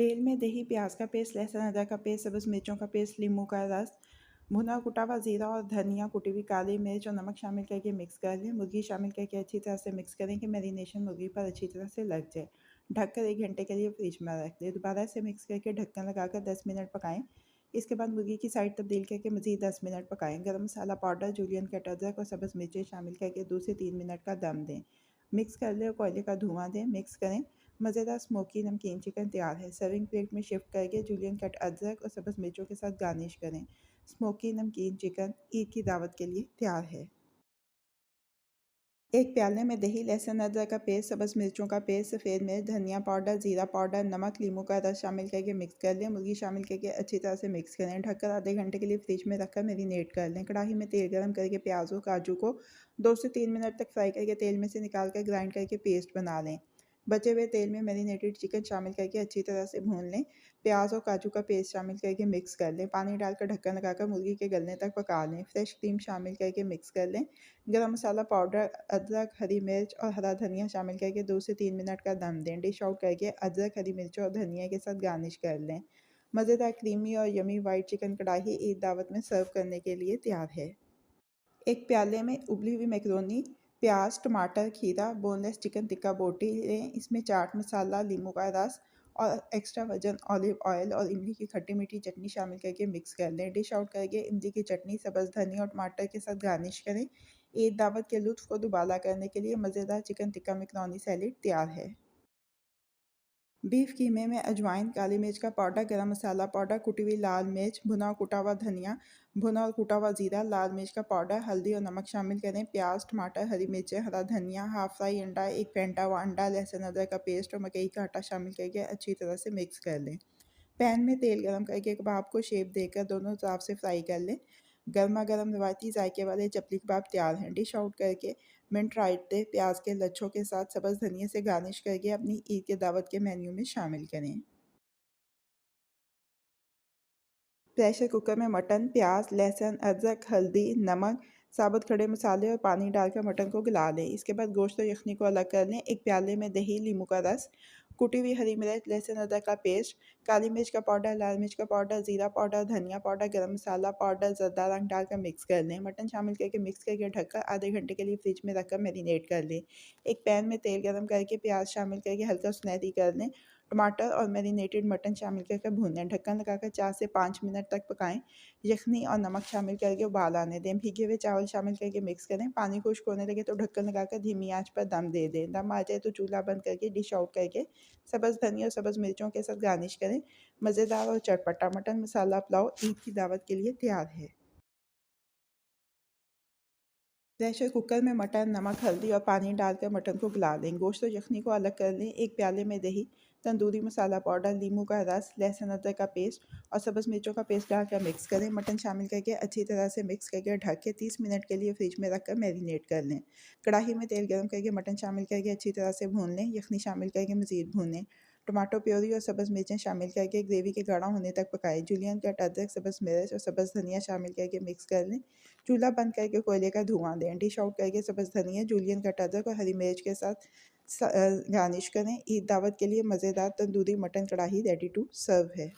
तेल में दही, प्याज का पेस्ट, लहसुन अदरक का पेस्ट, सब्ज़ मिर्चों का पेस्ट, नींबू का रस, भुना कुटा हुआ जीरा और धनिया, कुटी हुई काली मिर्च और नमक शामिल करके मिक्स कर लें। मुर्गी शामिल करके अच्छी तरह से मिक्स करें कि मैरिनेशन मुर्गी पर अच्छी तरह से लग जाए। ढककर 1 घंटे के लिए फ्रिज में रख दें। दोबारा से मिक्स करके ढक्कन लगाकर 10 मिनट पकाएं। इसके बाद मुर्गी की साइड तब्दील करके मज़ीद 10 मिनट पकाएं। गरम मसाला पाउडर, जूलियन कट अदरक और सब्ज़ मिर्चें शामिल करके 2 से 3 मिनट का दम दें। मिक्स कर लें और कोयले का धुआं दें। मिक्स करें। मज़ेदार स्मोकी नमकीन चिकन तैयार है। सर्विंग प्लेट में शिफ्ट करके जूलियन कट अदरक और सब्ज़ मिर्चों के साथ गार्निश करें। स्मोकी नमकीन चिकन ईद की दावत के लिए तैयार है। एक प्याले में दही, लहसुन अदरक का पेस्ट, सब्ज़ मिर्चों का पेस्ट, सफ़ेद मिर्च, धनिया पाउडर, जीरा पाउडर, नमक, नींबू का रस शामिल करके मिक्स कर लें। मुर्गी शामिल करके अच्छी तरह से मिक्स करें। ढककर आधे घंटे के लिए फ्रिज में रखकर मैरिनेट कर लें। कढ़ाई में तेल गरम करके प्याज और काजू को 2 से 3 मिनट तक फ्राई करके तेल में से निकाल कर ग्राइंड करके पेस्ट बना लें। बचे हुए तेल में मैरिनेटेड चिकन शामिल करके अच्छी तरह से भून लें। प्याज और काजू का पेस्ट शामिल करके मिक्स कर लें। पानी डालकर ढक्कन लगाकर मुर्गी के गलने तक पका लें। फ्रेश क्रीम शामिल करके मिक्स कर लें। गरम मसाला पाउडर, अदरक, हरी मिर्च और हरा धनिया शामिल करके 2 से 3 मिनट का दम दें। डिश आउट करके अदरक, हरी मिर्च और धनिया के साथ गार्निश कर लें। मज़ेदार क्रीमी और यमी वाइट चिकन कढ़ाई ईद दावत में सर्व करने के लिए तैयार है। एक प्याले में उबली हुई मैक्रोनी, प्याज, टमाटर, खीरा, बोनलेस चिकन टिक्का बोटी लें। इसमें चाट मसाला, नींबू का रस और एक्स्ट्रा वर्जिन ऑलिव ऑयल और इमली की खट्टी मीठी चटनी शामिल करके मिक्स कर लें। डिश आउट करके इमली की चटनी, सब्ज़ धनिया और टमाटर के साथ गार्निश करें। ईद दावत के लुत्फ़ को दुबाला करने के लिए मज़ेदार चिकन टिक्का मैक्रोनी सैलेड तैयार है। बीफ कीमे में अजवाइन, काली मिर्च का पाउडर, गरम मसाला पाउडर, कुटी हुई लाल मिर्च, भुना और कुटा हुआ धनिया, भुना और कुटा हुआ जीरा, लाल मिर्च का पाउडर, हल्दी और नमक शामिल करें। प्याज, टमाटर, हरी मिर्चें, हरा धनिया, हाफ फ्राई अंडा, एक फेंटा हुआ अंडा, लहसुन अदरक का पेस्ट और मकई का आटा शामिल करके अच्छी तरह से मिक्स कर लें। पैन में तेल गरम करके कबाब को शेप देकर दोनों तरफ से फ्राई कर लें। गर्मा गर्म रवायती जायके वाले चपली कबाब तैयार हैं। डिश आउट करके मिंट रायते, प्याज के लच्छों के साथ सब्ज़ धनिया से गार्निश करके अपनी ईद के दावत के मेन्यू में शामिल करें। प्रेशर कुकर में मटन, प्याज, लहसुन, अदरक, हल्दी, नमक, साबुत खड़े मसाले और पानी डालकर मटन को गला लें। इसके बाद गोश्त और यखनी को अलग कर लें। एक प्याले में दही, नींबू का रस, कुटी हुई हरी मिर्च, लहसुन अदरक का पेस्ट, काली मिर्च का पाउडर, लाल मिर्च का पाउडर, जीरा पाउडर, धनिया पाउडर, गरम मसाला पाउडर, ज़रदा रंग डालकर मिक्स कर लें। मटन शामिल करके मिक्स करके ढककर आधे घंटे के लिए फ्रिज में रखकर मैरिनेट कर लें। एक पैन में तेल गरम करके प्याज शामिल करके हल्का सुनहरी कर लें। टमाटर और मैरिनेटेड मटन शामिल करके भूनें। ढक्कन लगाकर 4 से 5 मिनट तक पकाएं। यखनी और नमक शामिल करके उबाल आने दें। भीगे हुए चावल शामिल करके मिक्स करें। पानी खुश्क होने लगे तो ढक्कन लगाकर धीमी आंच पर दम दे दें। दम आ जाए तो चूल्हा बंद करके डिश आउट करके सब्ज़ धनिया और सब्ज़ मिर्चों के साथ गार्निश करें। मज़ेदार और चटपटा मटन मसाला पुलाव ईद की दावत के लिए तैयार है। प्रेशर कुकर में मटन, नमक, हल्दी और पानी डालकर मटन को गला लें। गोश्त और यखनी को अलग कर लें। एक प्याले में दही, तंदूरी मसाला पाउडर, नींबू का रस, लहसुन अदरक का पेस्ट और सब्ज़ मिर्चों का पेस्ट डालकर मिक्स करें। मटन शामिल करके अच्छी तरह से मिक्स करके ढक के 30 मिनट के लिए फ्रिज में रखकर मैरिनेट कर लें। कढ़ाई में तेल गर्म करके मटन शामिल करके अच्छी तरह से भून लें। यखनी शामिल करके मज़ीद भूनें। टमाटो प्योरी और सब्ज़ मिर्चें शामिल करके ग्रेवी के गाढ़ा होने तक पकाएं। जूलियन कट अदरक, सब्ज़ मिर्च और सब्ज़ धनिया शामिल करके मिक्स कर लें। चूल्हा बंद करके कोयले का धुआं दें। डिश आउट करके सब्ज़ धनिया, जूलियन कट अदरक और हरी मिर्च के साथ गार्निश करें। ईद दावत के लिए मज़ेदार तंदूरी मटन कढ़ाई रेडी टू सर्व है।